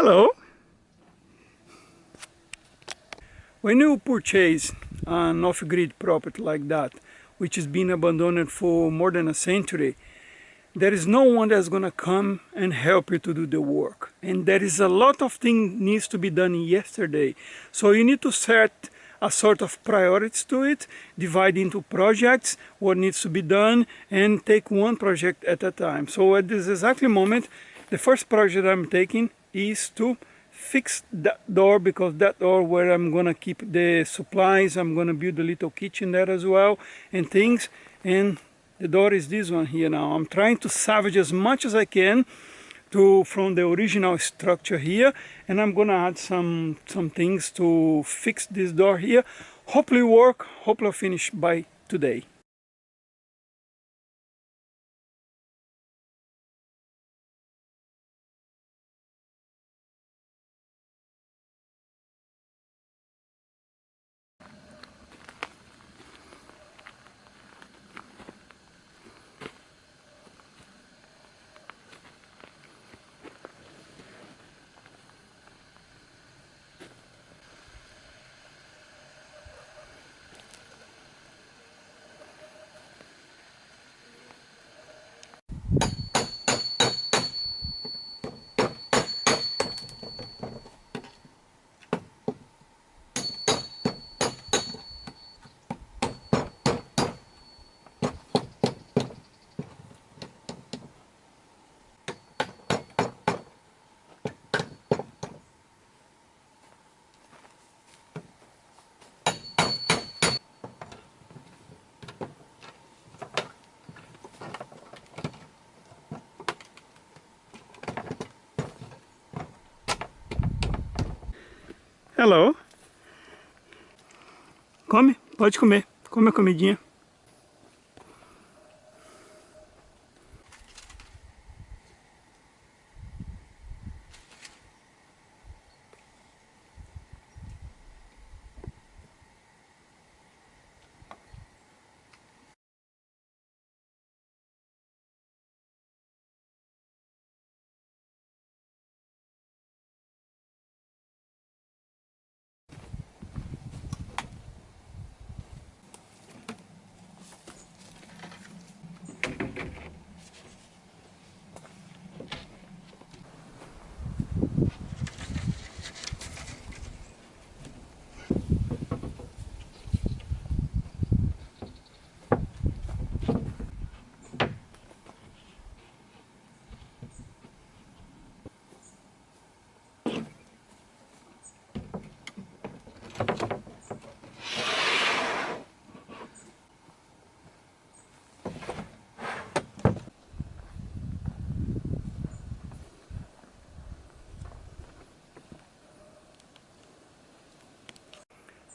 Hello! When you purchase an off-grid property like that, which has been abandoned for more than a century, there is no one that's going to come and help you to do the work. And there is a lot of things needs to be done yesterday. So you need to set a sort of priorities to it, divide into projects, what needs to be done, and take one project at a time. So at this exact moment, the first project I'm taking is to fix that door, because that door where I'm gonna keep the supplies, I'm gonna build a little kitchen there as well and things. And the door is this one here now. I'm trying to salvage as much as I can from the original structure here, and I'm gonna add some things to fix this door here. Hopefully work, hopefully finish by today. Hello. Come, pode comer. Come a comidinha.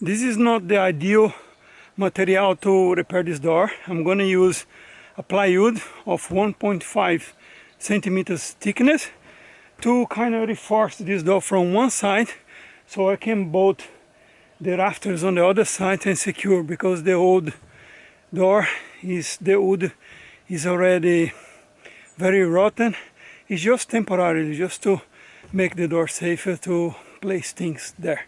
This is not the ideal material to repair this door. I'm going to use a plywood of 1.5 centimeters thickness to kind of reinforce this door from one side, so I can bolt the rafters on the other side and secure, because the old door the wood is already very rotten. It's just temporarily, just to make the door safer to place things there.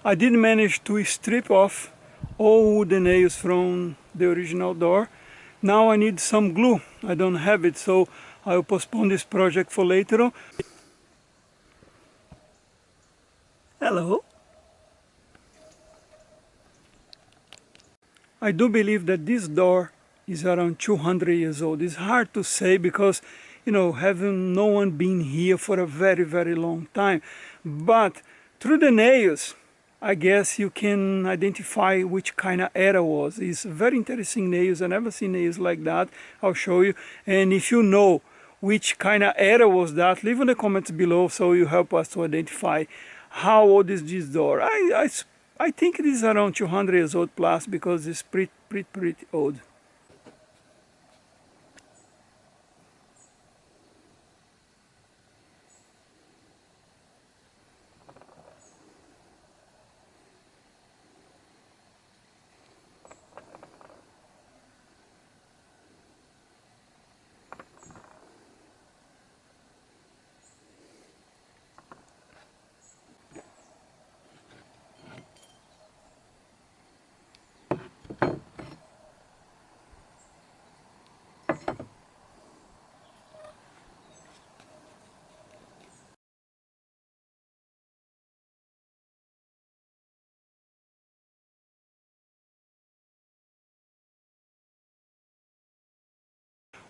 I did manage to strip off all the nails from the original door. Now I need some glue. I don't have it, so I'll postpone this project for later on. Hello. I do believe that this door is around 200 years old. It's hard to say because, you know, having no one been here for a very, very long time. But through the nails, I guess you can identify which kind of era was. It's very interesting nails. I've never seen nails like that. I'll show you. And if you know which kind of era was that, leave in the comments below so you help us to identify how old is this door. I think it is around 200 years old plus because it's pretty old.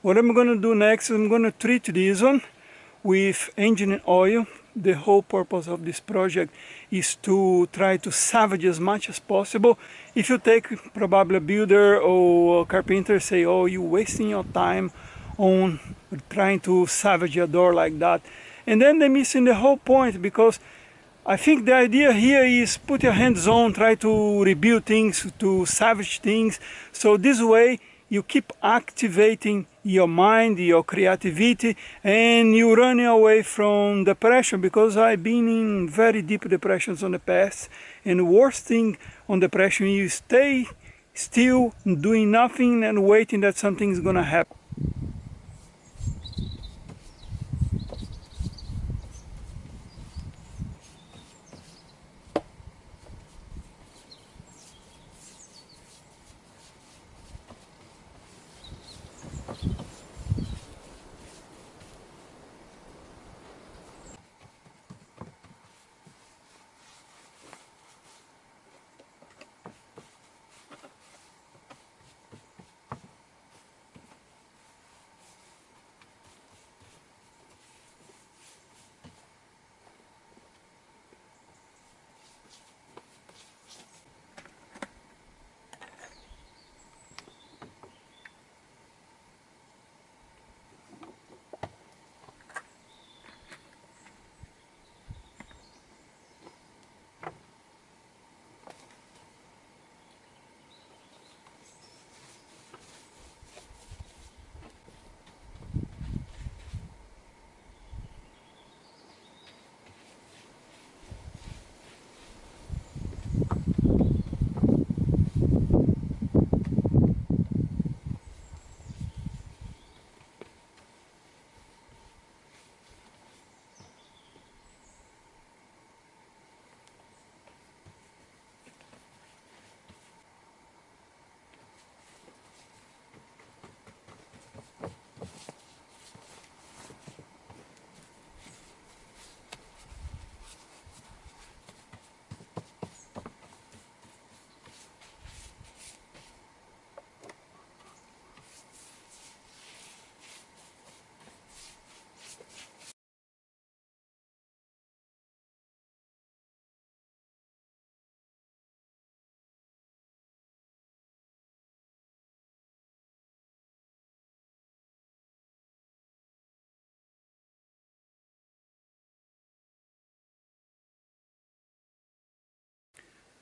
What I'm going to do next, I'm going to treat this one with engine oil. The whole purpose of this project is to try to salvage as much as possible. If you take probably a builder or a carpenter say, oh, you're wasting your time on trying to salvage a door like that. And then they're missing the whole point, because I think the idea here is put your hands on, try to rebuild things, to salvage things. So this way you keep activating your mind, your creativity, and you run away from depression, because I've been in very deep depressions in the past, and the worst thing on depression is stay still, doing nothing and waiting that something is gonna happen.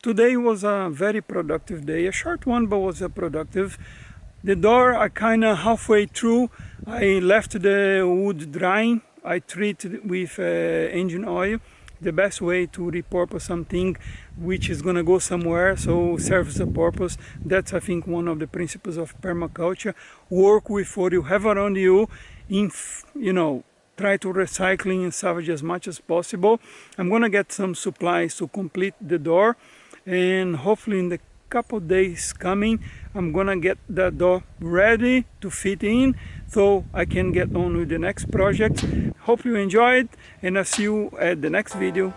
Today was a very productive day, a short one, but was a productive. The door, I kind of halfway through, I left the wood drying. I treated with engine oil. The best way to repurpose something which is going to go somewhere, so serves a purpose. That's, I think, one of the principles of permaculture. Work with what you have around you, you know, try to recycling and salvage as much as possible. I'm gonna get some supplies to complete the door, and hopefully in the couple days coming I'm gonna get the door ready to fit in so I can get on with the next project. Hope you enjoyed, and I'll see you at the next video.